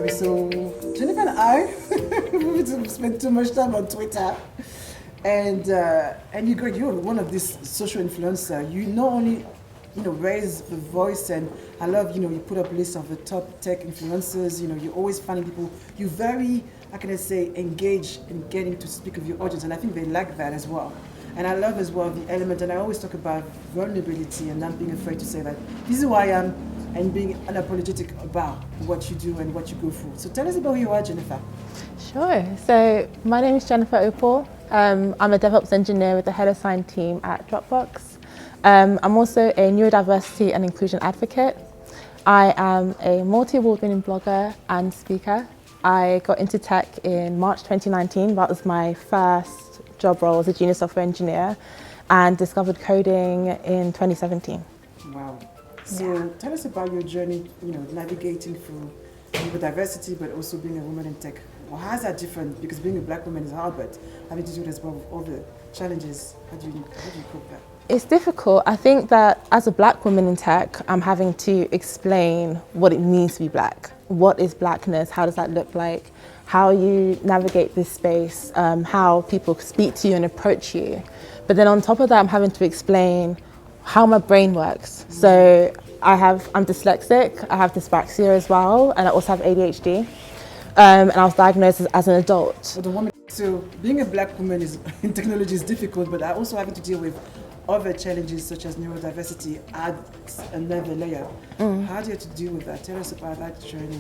story. So Jennifer and I we spent too much time on Twitter, and you're one of these social influencer. You not only raise the voice, and I love you put up lists of the top tech influencers. You're always finding people. You're very, how can I say, engaged in getting to speak with your audience, and I think they like that as well. And I love as well the element, and I always talk about vulnerability and not being afraid to say that this is who I am, and being unapologetic about what you do and what you go through. So tell us about who you are, Jennifer. Sure. So my name is Jennifer Opal. I'm a DevOps engineer with the Head of Sign team at Dropbox. I'm also a neurodiversity and inclusion advocate. I am a multi-award winning blogger and speaker. I got into tech in March 2019. That was my first job role as a junior software engineer, and discovered coding in 2017. Wow. So tell us about your journey, navigating through neurodiversity, but also being a woman in tech. Well, how is that different? Because being a black woman is hard, but having to do it as well with all the challenges, how do you cope that? It's difficult. I think that as a black woman in tech, I'm having to explain what it means to be black. What is blackness? How does that look like? How you navigate this space, how people speak to you and approach you. But then on top of that, I'm having to explain how my brain works. So I'm dyslexic, I have dyspraxia as well, and I also have ADHD. And I was diagnosed as an adult. So being a black woman in technology is difficult, but I also having to deal with other challenges such as neurodiversity adds another layer. How do you have to deal with that? Tell us about that journey.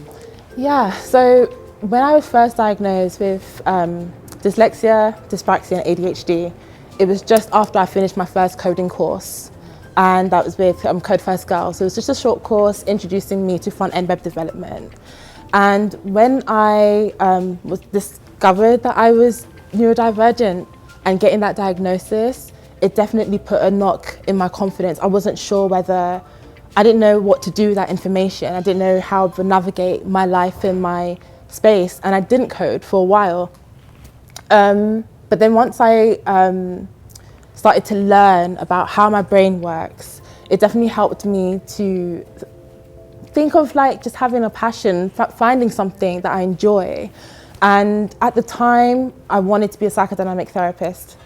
Yeah, so when I was first diagnosed with dyslexia, dyspraxia and ADHD, it was just after I finished my first coding course. And that was with Code First Girl. So it was just a short course introducing me to front-end web development. And when I was discovered that I was neurodivergent and getting that diagnosis, it definitely put a knock in my confidence. I wasn't sure I didn't know what to do with that information. I didn't know how to navigate my life in my space, and I didn't code for a while. But then once I started to learn about how my brain works, it definitely helped me to think of just having a passion, finding something that I enjoy. And at the time, I wanted to be a psychodynamic therapist.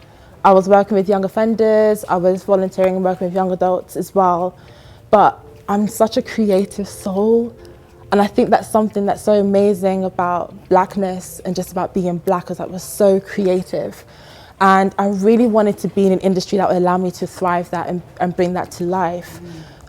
I was working with young offenders, I was volunteering and working with young adults as well. But I'm such a creative soul. And I think that's something that's so amazing about blackness and just about being black, is that we're so creative. And I really wanted to be in an industry that would allow me to thrive that and bring that to life.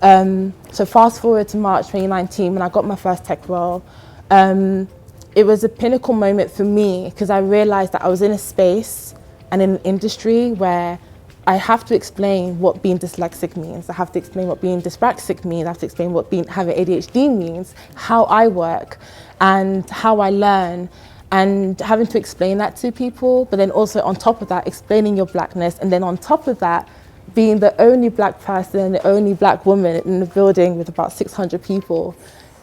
So fast forward to March 2019, when I got my first tech role, it was a pinnacle moment for me because I realized that I was in a space and in an industry where I have to explain what being dyslexic means. I have to explain what being dyspraxic means. I have to explain what having ADHD means, how I work and how I learn, and having to explain that to people. But then also on top of that, explaining your blackness. And then on top of that, being the only black person and the only black woman in the building with about 600 people,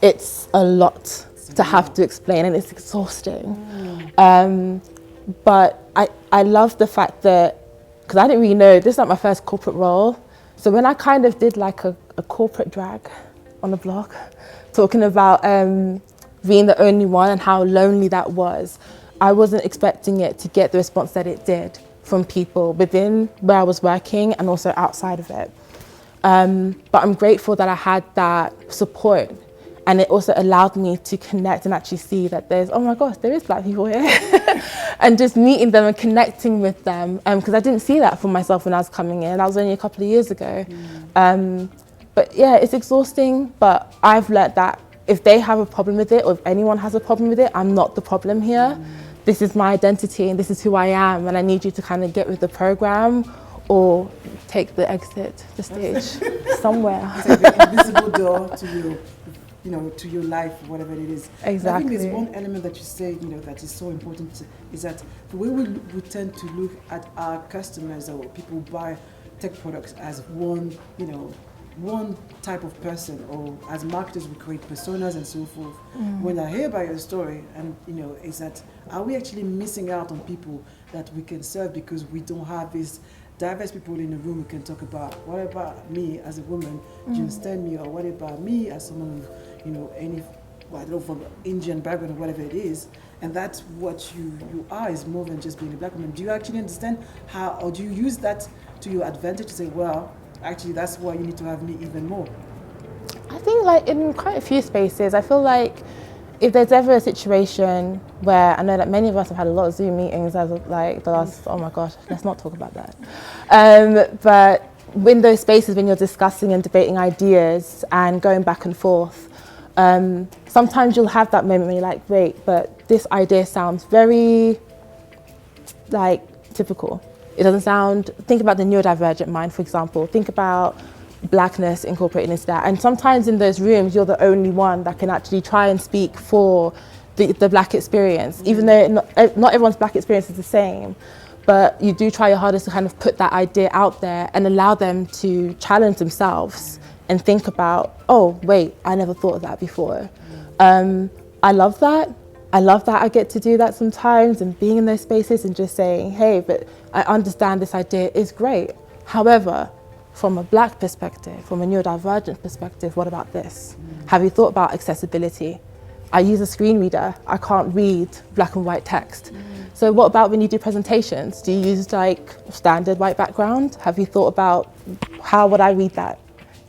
it's a lot to have to explain, and it's exhausting. But I love the fact that, because I didn't really know, this is not my first corporate role. So when I kind of did a corporate drag on the blog, talking about being the only one and how lonely that was, I wasn't expecting it to get the response that it did from people within where I was working and also outside of it. But I'm grateful that I had that support, and it also allowed me to connect and actually see that oh my gosh, there is black people here. And just meeting them and connecting with them, because I didn't see that for myself when I was coming in. That was only a couple of years ago. But yeah, it's exhausting, but I've learned that if they have a problem with it, or if anyone has a problem with it, I'm not the problem here. This is my identity and this is who I am, and I need you to kind of get with the program or take the exit, the stage, somewhere. It's like the invisible door to your life, whatever it is. Exactly. I think there's one element that you say, that is so important, is that the way we tend to look at our customers or people who buy tech products as one type of person, or as marketers we create personas and so forth. When I hear about your story, and is that, are we actually missing out on people that we can serve because we don't have these diverse people in the room we can talk about? What about me as a woman? Do you understand me? Or what about me as someone with any well, I don't know, from Indian background or whatever it is, and that's what you are, is more than just being a black woman. Do you actually understand how, or do you use that to your advantage to say, well, actually that's why you need to have me even more? I think like in quite a few spaces, I feel like if there's ever a situation where, I know that many of us have had a lot of Zoom meetings as of like the last, oh my gosh, let's not talk about that. But in those spaces when you're discussing and debating ideas and going back and forth, sometimes you'll have that moment when you're like, wait, but this idea sounds very like typical. It doesn't sound, think about the neurodivergent mind, for example. Think about blackness incorporated into that. And sometimes in those rooms, you're the only one that can actually try and speak for the black experience, even though not everyone's black experience is the same. But you do try your hardest to kind of put that idea out there and allow them to challenge themselves and think about, oh, wait, I never thought of that before. I love that. I love that I get to do that sometimes, and being in those spaces and just saying, hey, but I understand this idea is great. However, from a black perspective, from a neurodivergent perspective, what about this? Have you thought about accessibility? I use a screen reader. I can't read black and white text. So what about when you do presentations? Do you use like standard white background? Have you thought about how would I read that?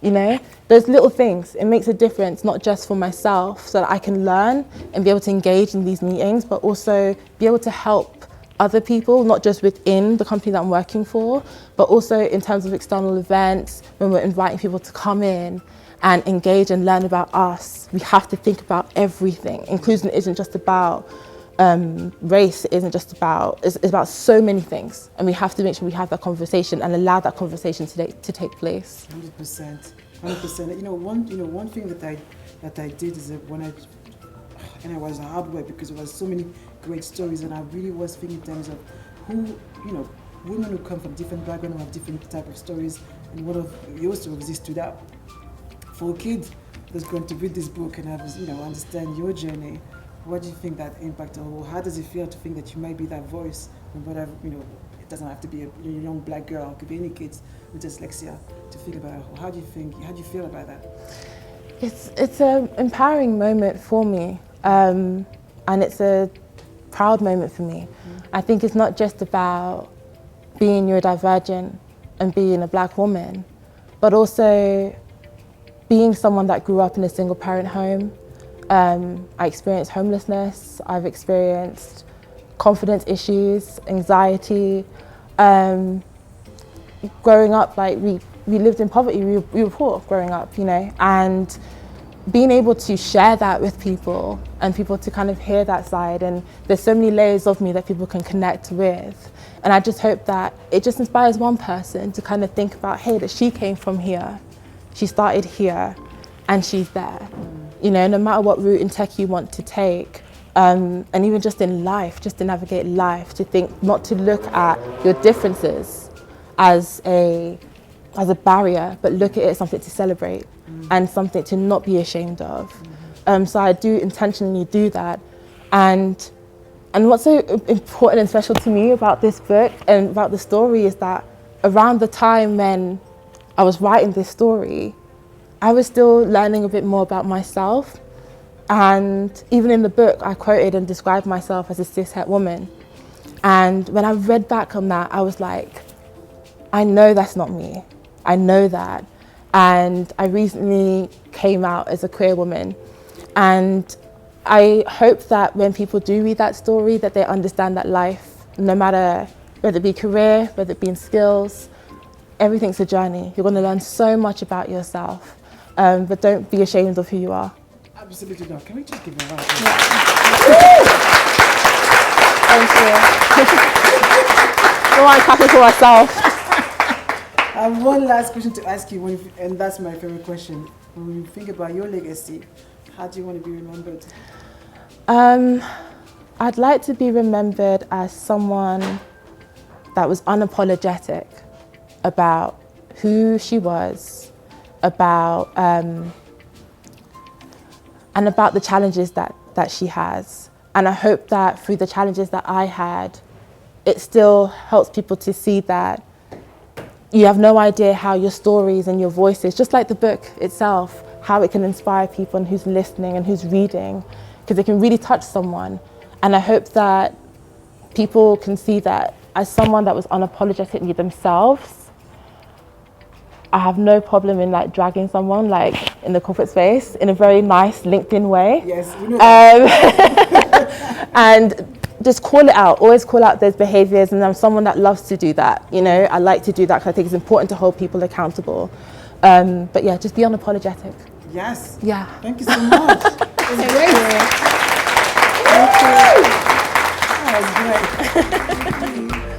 You know, those little things, it makes a difference, not just for myself, so that I can learn and be able to engage in these meetings, but also be able to help other people, not just within the company that I'm working for, but also in terms of external events, when we're inviting people to come in and engage and learn about us. We have to think about everything. Inclusion isn't just about race, it isn't just about, it's about so many things. And we have to make sure we have that conversation and allow that conversation to take place. 100%, 100%. One thing that I did is that when I was hard work, because there was so many great stories, and I really was thinking in terms of who, women who come from different backgrounds, who have different type of stories, and one of your stories stood out. For a kid that's going to read this book and have, understand your journey, what do you think that impact, or how does it feel to think that you might be that voice, and whatever, it doesn't have to be a young black girl, it could be any kids with dyslexia, to think about how do you feel about that? It's an empowering moment for me, and it's a proud moment for me. I think it's not just about being neurodivergent and being a black woman, but also being someone that grew up in a single parent home. I experienced homelessness, I've experienced confidence issues, anxiety. Growing up, like we lived in poverty, we were poor growing up, and being able to share that with people and people to kind of hear that side, and there's so many layers of me that people can connect with. And I just hope that it just inspires one person to kind of think about, hey, that she came from here, she started here, and she's there. No matter what route in tech you want to take, and even just in life, just to navigate life, to think, not to look at your differences as a barrier, but look at it as something to celebrate and something to not be ashamed of. So I do intentionally do that. And what's so important and special to me about this book and about the story is that around the time when I was writing this story, I was still learning a bit more about myself. And even in the book, I quoted and described myself as a cis-het woman. And when I read back on that, I was like, I know that's not me. I know that. And I recently came out as a queer woman. And I hope that when people do read that story, that they understand that life, no matter whether it be career, whether it be in skills, everything's a journey. You're going to learn so much about yourself. But don't be ashamed of who you are. Absolutely not. Can we just give it a round? Thank you. Don't want to clap it for myself. I have one last question to ask you, and that's my favorite question. When you think about your legacy, how do you want to be remembered? I'd like to be remembered as someone that was unapologetic about who she was, about and about the challenges that she has. And I hope that through the challenges that I had, it still helps people to see that you have no idea how your stories and your voices, just like the book itself, how it can inspire people and who's listening and who's reading, because it can really touch someone. And I hope that people can see that as someone that was unapologetically themselves, I have no problem in like dragging someone like in the corporate space in a very nice LinkedIn way. Yes, we know that. And just call it out, always call out those behaviors. And I'm someone that loves to do that. You know, I like to do that because I think it's important to hold people accountable. But yeah, just be unapologetic. Yes. Yeah. Thank you so much. It was great. Thank you. That was great.